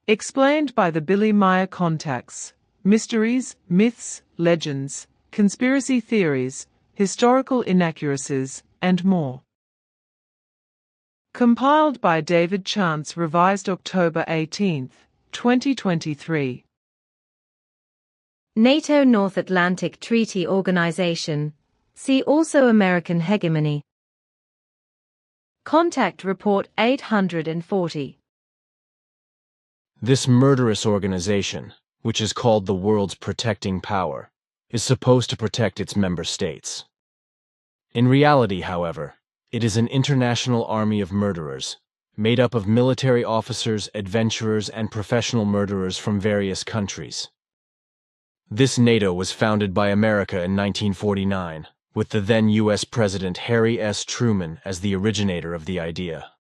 Explained by the Billy Meier contacts, mysteries, myths, legends, conspiracy theories, historical inaccuracies, and more. Compiled by David Chance, revised October 18, 2023. NATO North Atlantic Treaty Organization. See also American hegemony. Contact Report 840. This murderous organization, which is called the world's protecting power, is supposed to protect its member states. In reality, however, it is an international army of murderers, made up of military officers, adventurers, and professional murderers from various countries. This NATO was founded by America in 1949, with the then U.S. President Harry S. Truman as the originator of the idea.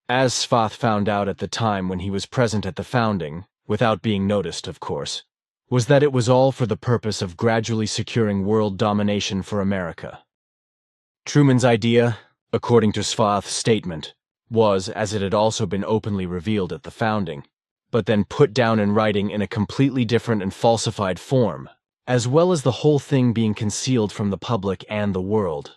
As Svath found out at the time when he was present at the founding, without being noticed, of course, was that it was all for the purpose of gradually securing world domination for America. Truman's idea, according to Svath's statement, was, as it had also been openly revealed at the founding, but then put down in writing in a completely different and falsified form, as well as the whole thing being concealed from the public and the world,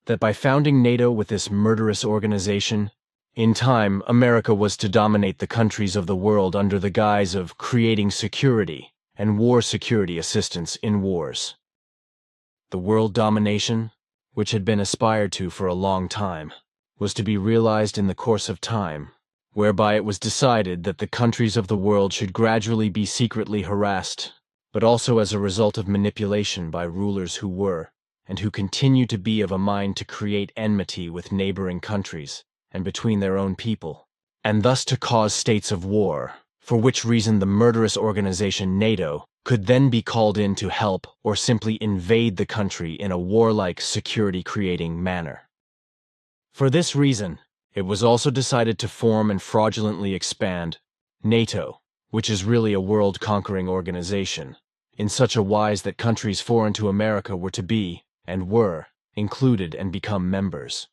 that by founding NATO with this murderous organization, in time America was to dominate the countries of the world under the guise of creating security and war security assistance in wars. The world domination, which had been aspired to for a long time, was to be realized in the course of time, whereby it was decided that the countries of the world should gradually be secretly harassed, but also as a result of manipulation by rulers who were, and who continue to be, of a mind to create enmity with neighboring countries and between their own people, and thus to cause states of war, for which reason the murderous organization NATO could then be called in to help or simply invade the country in a warlike, security-creating manner. For this reason, it was also decided to form and fraudulently expand NATO, which is really a world-conquering organization, in such a wise that countries foreign to America were to be, and were, included and become members.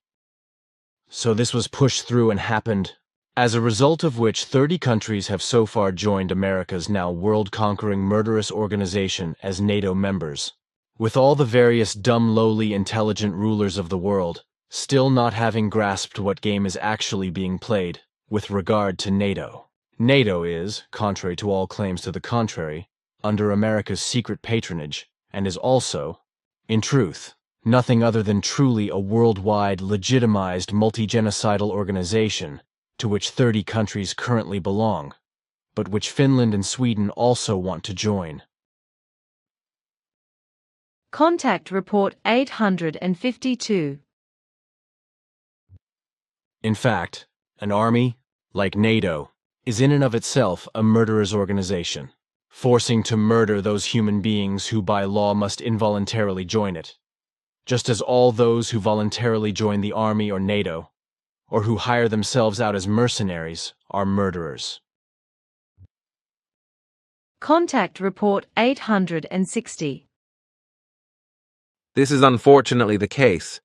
So this was pushed through and happened, as a result of which 30 countries have so far joined America's now world-conquering murderous organization as NATO members, with all the various dumb, lowly, intelligent rulers of the world still not having grasped what game is actually being played with regard to NATO. NATO is, contrary to all claims to the contrary, under America's secret patronage, and is also, in truth, nothing other than truly a worldwide, legitimized, multi-genocidal organization to which 30 countries currently belong, but which Finland and Sweden also want to join. Contact Report 852. In fact, an army, like NATO, is in and of itself a murderer's organization, forcing to murder those human beings who by law must involuntarily join it, just as all those who voluntarily join the army or NATO, or who hire themselves out as mercenaries, are murderers. Contact Report 860. This is unfortunately the case,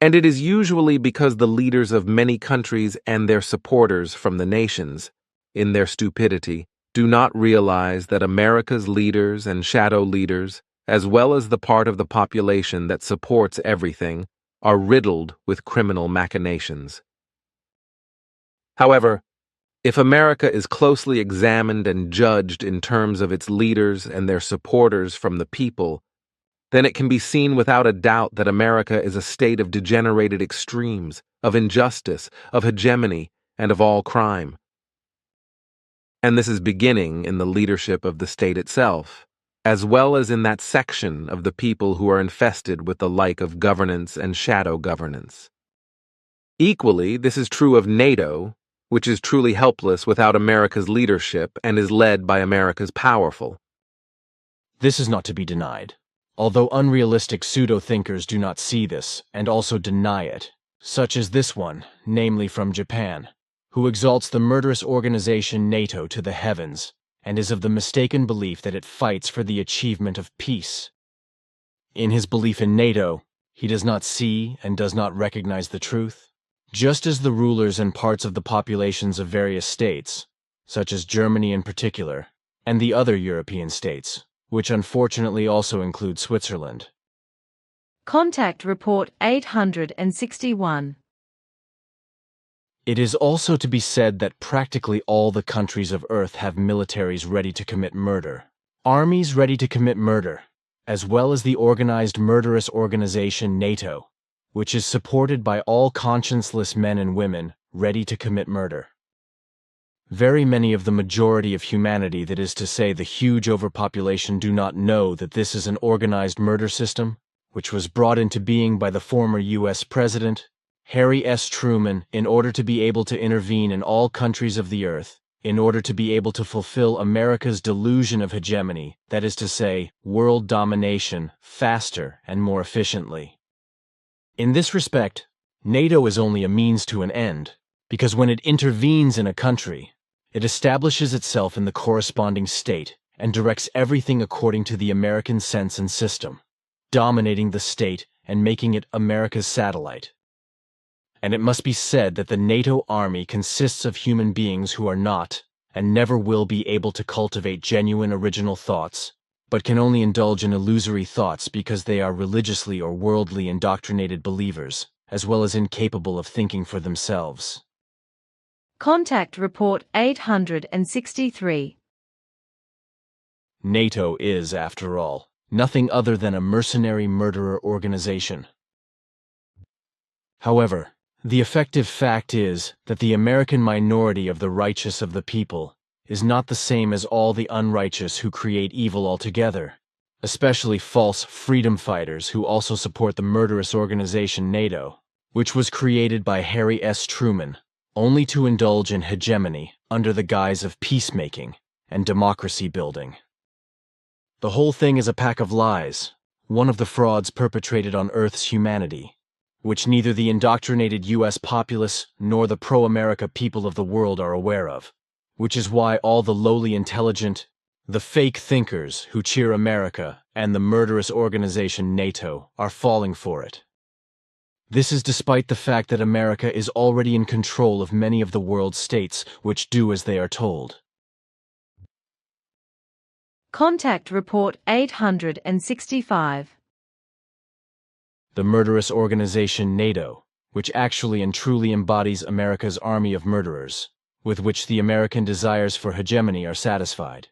and it is usually because the leaders of many countries and their supporters from the nations, in their stupidity, do not realize that America's leaders and shadow leaders, as well as the part of the population that supports everything, are riddled with criminal machinations. However, if America is closely examined and judged in terms of its leaders and their supporters from the people, then it can be seen without a doubt that America is a state of degenerated extremes, of injustice, of hegemony, and of all crime. And this is beginning in the leadership of the state itself, as well as in that section of the people who are infested with the like of governance and shadow governance. Equally, this is true of NATO, which is truly helpless without America's leadership and is led by America's powerful. This is not to be denied, although unrealistic pseudo-thinkers do not see this and also deny it, such as this one, namely from Japan, who exalts the murderous organization NATO to the heavens and is of the mistaken belief that it fights for the achievement of peace. In his belief in NATO, he does not see and does not recognize the truth. Just as the rulers and parts of the populations of various states, such as Germany in particular, and the other European states, which unfortunately also include Switzerland. Contact Report 861. It is also to be said that practically all the countries of Earth have militaries ready to commit murder, armies ready to commit murder, as well as the organized murderous organization NATO, which is supported by all conscienceless men and women ready to commit murder. Very many of the majority of humanity, that is to say the huge overpopulation, do not know that this is an organized murder system, which was brought into being by the former U.S. President, Harry S. Truman, in order to be able to intervene in all countries of the earth, in order to be able to fulfill America's delusion of hegemony, that is to say, world domination, faster and more efficiently. In this respect, NATO is only a means to an end, because when it intervenes in a country, it establishes itself in the corresponding state and directs everything according to the American sense and system, dominating the state and making it America's satellite. And it must be said that the NATO army consists of human beings who are not, and never will be, able to cultivate genuine original thoughts, but can only indulge in illusory thoughts because they are religiously or worldly indoctrinated believers, as well as incapable of thinking for themselves. Contact Report 863. NATO is, after all, nothing other than a mercenary murderer organization. However, the effective fact is that the American minority of the righteous of the people is not the same as all the unrighteous who create evil altogether, especially false freedom fighters who also support the murderous organization NATO, which was created by Harry S. Truman only to indulge in hegemony under the guise of peacemaking and democracy building. The whole thing is a pack of lies, one of the frauds perpetrated on Earth's humanity, which neither the indoctrinated U.S. populace nor the pro-America people of the world are aware of, which is why all the lowly intelligent, the fake thinkers who cheer America and the murderous organization NATO are falling for it. This is despite the fact that America is already in control of many of the world's states which do as they are told. Contact Report 865. The murderous organization NATO, which actually and truly embodies America's army of murderers, with which the American desires for hegemony are satisfied.